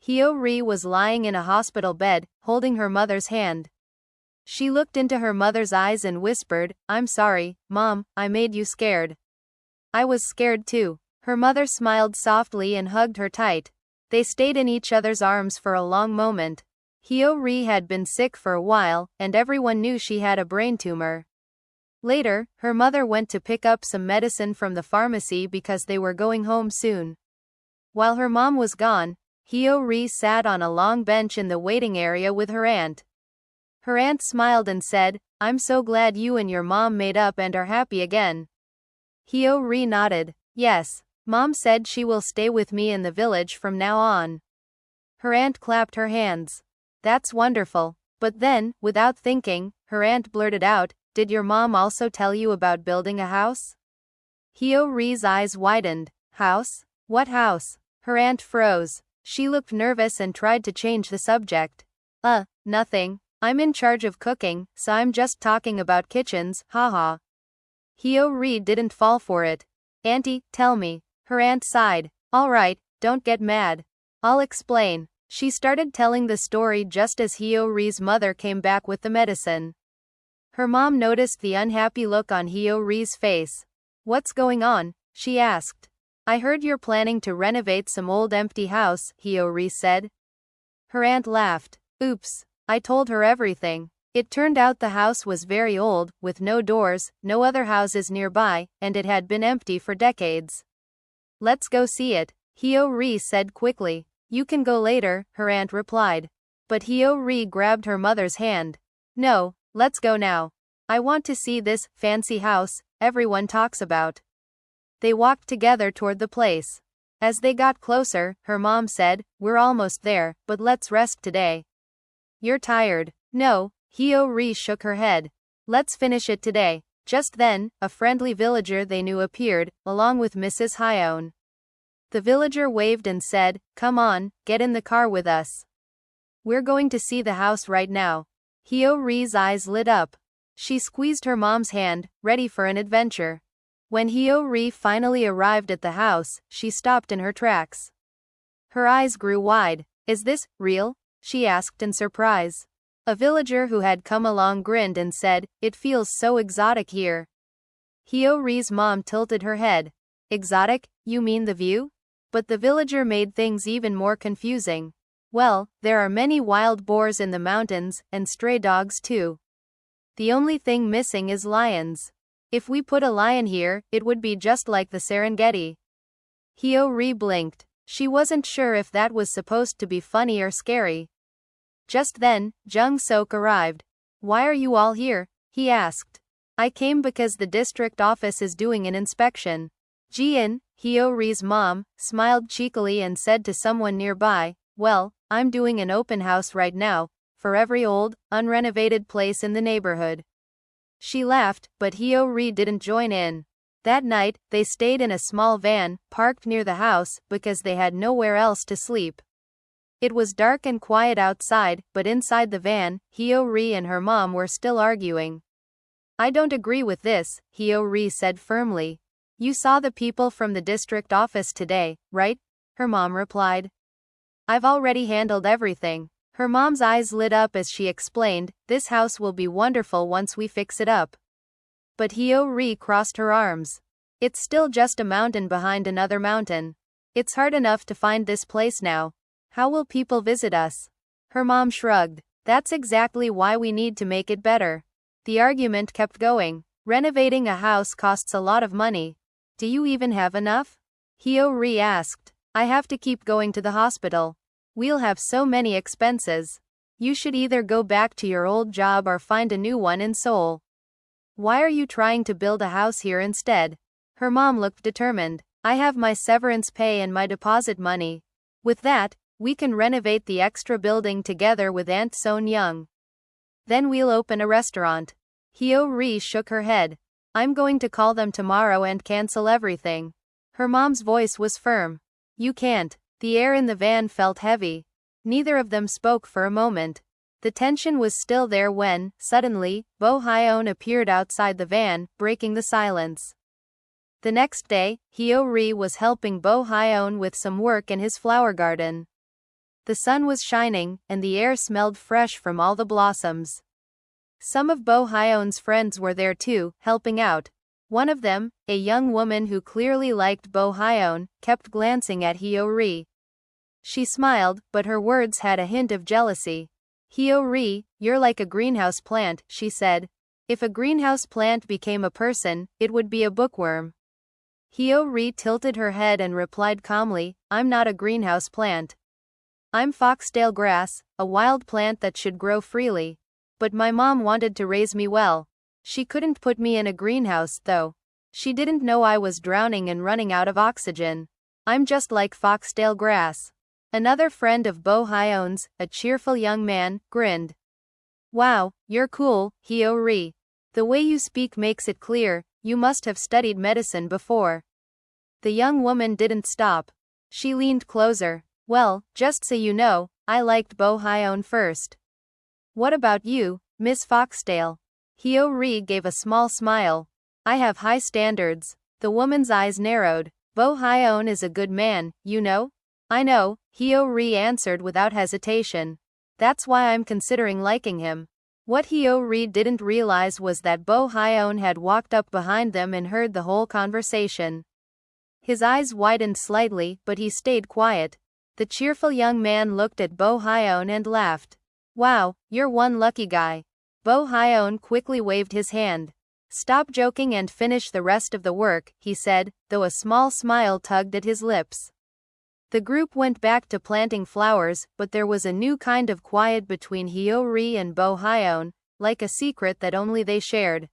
Hyo-ri was lying in a hospital bed, holding her mother's hand. She looked into her mother's eyes and whispered, "I'm sorry, Mom, I made you scared." "I was scared too." Her mother smiled softly and hugged her tight. They stayed in each other's arms for a long moment. Hyo-ri had been sick for a while, and everyone knew she had a brain tumor. Later, her mother went to pick up some medicine from the pharmacy because they were going home soon. While her mom was gone, Hyo-ri sat on a long bench in the waiting area with her aunt. Her aunt smiled and said, "I'm so glad you and your mom made up and are happy again." Hyo-ri nodded. "Yes, Mom said she will stay with me in the village from now on." Her aunt clapped her hands. "That's wonderful." But then, without thinking, her aunt blurted out, "Did your mom also tell you about building a house?" Hyo-ri's eyes widened. "House? What house?" Her aunt froze. She looked nervous and tried to change the subject. Nothing. I'm in charge of cooking, so I'm just talking about kitchens, haha." Hyo-ri didn't fall for it. "Auntie, tell me." Her aunt sighed. "All right, don't get mad. I'll explain." She started telling the story just as Hyo-ri's mother came back with the medicine. Her mom noticed the unhappy look on Hyo-ri's face. "What's going on?" she asked. "I heard you're planning to renovate some old empty house," Hyo-ri said. Her aunt laughed. "Oops. I told her everything. It turned out the house was very old, with no doors, no other houses nearby, and it had been empty for decades." "Let's go see it," Hyo-ri said quickly. "You can go later," her aunt replied. But Hyo-ri grabbed her mother's hand. "No, let's go now. I want to see this fancy house everyone talks about." They walked together toward the place. As they got closer, her mom said, "We're almost there, but let's rest today." "You're tired." "No," Hyo-ri shook her head. "Let's finish it today." Just then, a friendly villager they knew appeared, along with Mrs. Hyeon. The villager waved and said, "Come on, get in the car with us. We're going to see the house right now." Hyo-ri's eyes lit up. She squeezed her mom's hand, ready for an adventure. When Hyo-ri finally arrived at the house, she stopped in her tracks. Her eyes grew wide. "Is this real?" she asked in surprise. A villager who had come along grinned and said, "It feels so exotic here." Hyo-ri's mom tilted her head. "Exotic? You mean the view?" But the villager made things even more confusing. "Well, there are many wild boars in the mountains, and stray dogs too. The only thing missing is lions. If we put a lion here, it would be just like the Serengeti." Hyo-ri blinked. She wasn't sure if that was supposed to be funny or scary. Just then, Jung-sok arrived. "Why are you all here?" he asked. "I came because the district office is doing an inspection." Ji-in, Hyo-ri's mom, smiled cheekily and said to someone nearby, "Well, I'm doing an open house right now, for every old, unrenovated place in the neighborhood." She laughed, but Hyo-ri didn't join in. That night, they stayed in a small van, parked near the house, because they had nowhere else to sleep. It was dark and quiet outside, but inside the van, Hyo-ri and her mom were still arguing. "I don't agree with this," Hyo-ri said firmly. "You saw the people from the district office today, right?" her mom replied. "I've already handled everything." Her mom's eyes lit up as she explained, "This house will be wonderful once we fix it up." But Hyo-ri crossed her arms. "It's still just a mountain behind another mountain. It's hard enough to find this place now. How will people visit us?" Her mom shrugged. "That's exactly why we need to make it better." The argument kept going. "Renovating a house costs a lot of money. Do you even have enough?" Hyo-ri asked. "I have to keep going to the hospital. We'll have so many expenses. You should either go back to your old job or find a new one in Seoul. Why are you trying to build a house here instead?" Her mom looked determined. "I have my severance pay and my deposit money. With that, we can renovate the extra building together with Aunt Son-young. Then we'll open a restaurant." Hyo-ri shook her head. "I'm going to call them tomorrow and cancel everything." Her mom's voice was firm. "You can't." The air in the van felt heavy. Neither of them spoke for a moment. The tension was still there when, suddenly, Bo Hyeon appeared outside the van, breaking the silence. The next day, Hyo-ri was helping Bo Hyeon with some work in his flower garden. The sun was shining, and the air smelled fresh from all the blossoms. Some of Bo Hyeon's friends were there too, helping out. One of them, a young woman who clearly liked Bo Hyeon, kept glancing at Hyo-ri. She smiled, but her words had a hint of jealousy. Hyo-ri, you're like a greenhouse plant, she said. If a greenhouse plant became a person, it would be a bookworm. Hyo-ri tilted her head and replied calmly, I'm not a greenhouse plant. I'm foxtail grass, a wild plant that should grow freely. But my mom wanted to raise me well. She couldn't put me in a greenhouse, though. She didn't know I was drowning and running out of oxygen. I'm just like foxtail grass. Another friend of Bo Hyeon's, a cheerful young man, grinned. Wow, you're cool, Hyo-ri. The way you speak makes it clear, you must have studied medicine before. The young woman didn't stop. She leaned closer. Well, just so you know, I liked Bo Hyeon first. What about you, Miss Foxtail? Hyo-ri gave a small smile. I have high standards. The woman's eyes narrowed. Bo Hyeon is a good man, you know? I know, Hyo-ri answered without hesitation. That's why I'm considering liking him. What Hyo-ri didn't realize was that Bo Hyeon had walked up behind them and heard the whole conversation. His eyes widened slightly, but he stayed quiet. The cheerful young man looked at Bo Hyeon and laughed. Wow, you're one lucky guy. Bo Hyeon quickly waved his hand. Stop joking and finish the rest of the work, he said, though a small smile tugged at his lips. The group went back to planting flowers, but there was a new kind of quiet between Hyo-ri and Bo Hyeon, like a secret that only they shared.